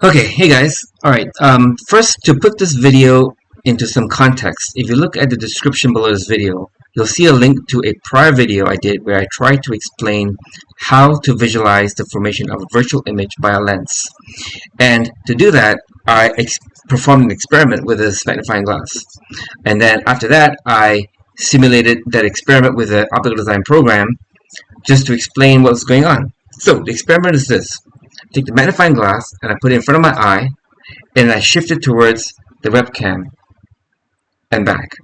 Okay, hey guys. Alright, first to put this video into some context, if you look at the description below this video, you'll see a link to a prior video I did where I tried to explain how to visualize the formation of a virtual image by a lens. And to do that, I performed an experiment with this magnifying glass. And then after that, I simulated that experiment with an optical design program just to explain what was going on. So the experiment is this. Take the magnifying glass and I put it in front of my eye and I shift it towards the webcam and back.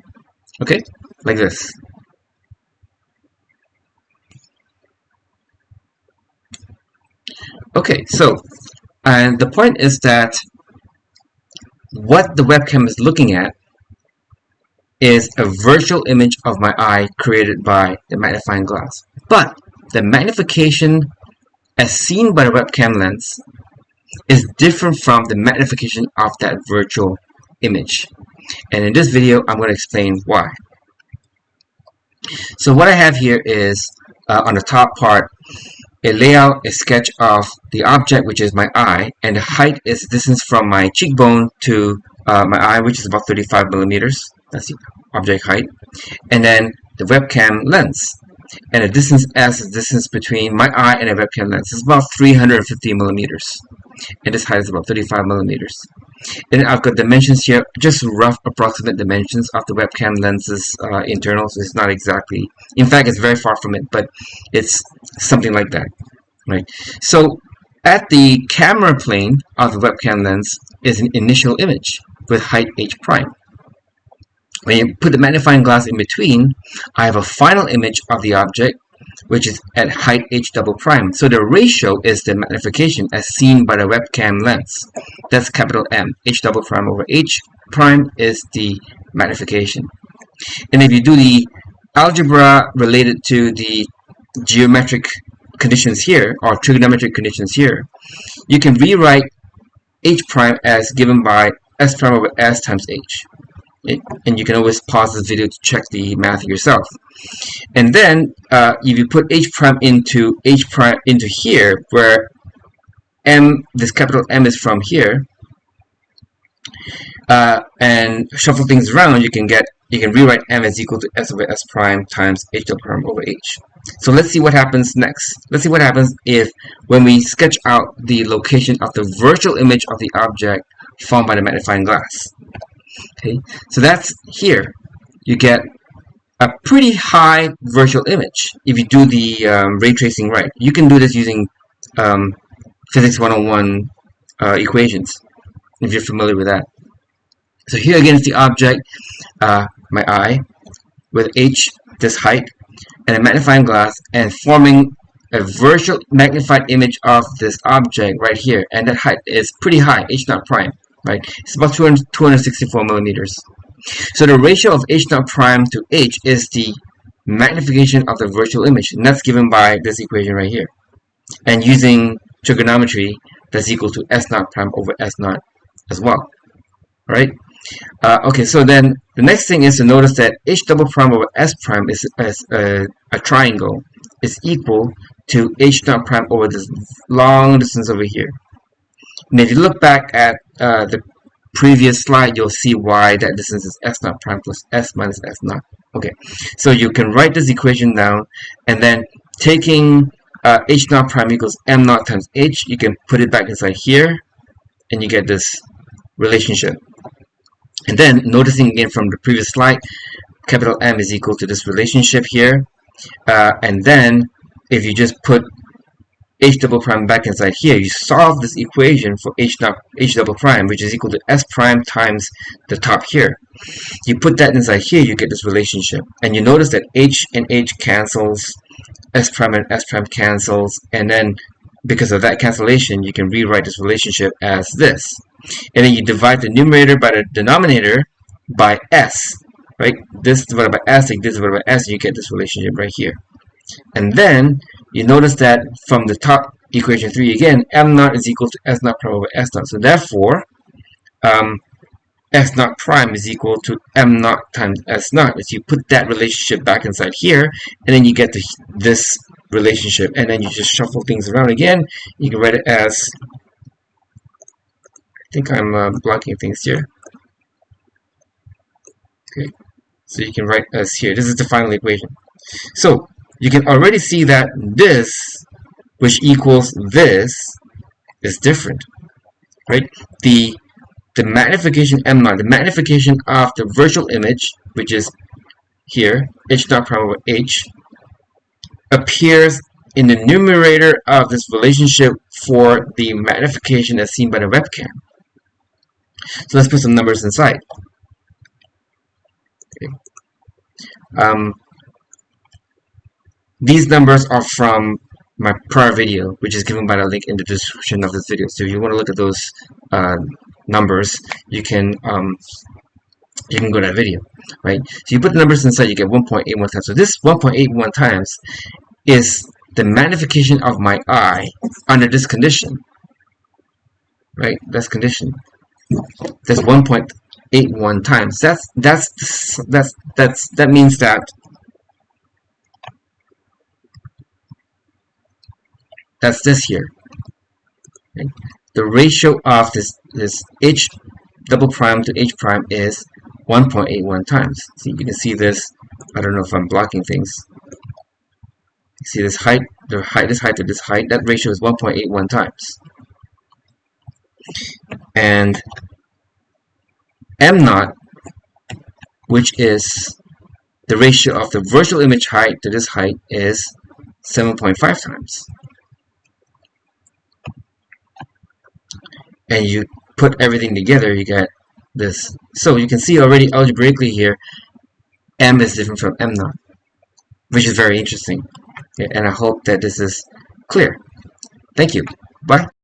Okay? Like this. Okay, so and the point is that what the webcam is looking at is a virtual image of my eye created by the magnifying glass. But the magnification as seen by the webcam lens is different from the magnification of that virtual image. And in this video, I'm going to explain why. So what I have here is, on the top part, a layout, a sketch of the object, which is my eye, and the height is distance from my cheekbone to my eye, which is about 35 millimeters. That's the object height. And then the webcam lens. And the distance S is distance between my eye and a webcam lens. It's about 350 millimeters. And this height is about 35 millimeters. And I've got dimensions here, just rough approximate dimensions of the webcam lens's internal. So it's not exactly, in fact, it's very far from it, but it's something like that, right? So at the camera plane of the webcam lens is an initial image with height h prime. When you put the magnifying glass in between, I have a final image of the object, which is at height h double prime. So the ratio is the magnification as seen by the webcam lens. That's capital M. H double prime over h prime is the magnification. And if you do the algebra related to the geometric conditions here, or trigonometric conditions here, you can rewrite h prime as given by s prime over s times h. And you can always pause this video to check the math yourself. And then if you put h prime into here, where m, this capital M is from here, and shuffle things around, you can rewrite m as equal to s over s prime times h double prime over h. So let's see what happens next. Let's see what happens if when we sketch out the location of the virtual image of the object formed by the magnifying glass. Okay, so that's here. You get a pretty high virtual image if you do the ray tracing right. You can do this using Physics 101 equations, if you're familiar with that. So here again is the object, my eye, with h, this height, and a magnifying glass, and forming a virtual magnified image of this object right here. And that height is pretty high, h naught prime. Right, it's about 264 millimeters. So the ratio of h naught prime to h is the magnification of the virtual image, and that's given by this equation right here. And using trigonometry, that's equal to s naught prime over s naught as well. All right. Okay, so then the next thing is to notice that h double prime over s prime is a triangle is equal to h naught prime over this long distance over here. And if you look back at the previous slide, you'll see why that distance is s naught prime plus s minus s naught. Okay, so you can write this equation down, and then taking h naught prime equals m naught times h, you can put it back inside here, and you get this relationship. And then noticing again from the previous slide, capital M is equal to this relationship here, and then if you just put h double prime back inside here, you solve this equation for h double prime, which is equal to s prime times the top here. You put that inside here, you get this relationship, and you notice that h and h cancels, s prime and s prime cancels, and then because of that cancellation, you can rewrite this relationship as this. And then you divide the numerator by the denominator by s, right? This divided by s, like this divided by s, and you get this relationship right here. And then you notice that from the top equation 3 again, m naught is equal to s naught prime over s naught. So therefore, s naught prime is equal to m naught times s naught. So you put that relationship back inside here, and then you get this relationship. And then you just shuffle things around again. You can write it as think I'm blocking things here. Okay, so you can write as here. This is the final equation. So you can already see that this, which equals this, is different, right? The magnification m0, the magnification of the virtual image, which is here, h dot prime over h, appears in the numerator of this relationship for the magnification as seen by the webcam. So let's put some numbers inside. Okay. These numbers are from my prior video, which is given by the link in the description of this video. So if you want to look at those numbers, you can go to that video, right? So you put the numbers inside, you get 1.81 times. So this 1.81 times is the magnification of my eye under this condition, right? That's condition. That's 1.81 times. That means that that's this here. Okay? The ratio of this h double prime to h prime is 1.81 times. See, you can see this. I don't know if I'm blocking things. See this height, this height to this height. That ratio is 1.81 times. And m0, which is the ratio of the virtual image height to this height, is 7.5 times. And you put everything together, you get this. So you can see already algebraically here, m is different from m0, which is very interesting. Okay, and I hope that this is clear. Thank you. Bye.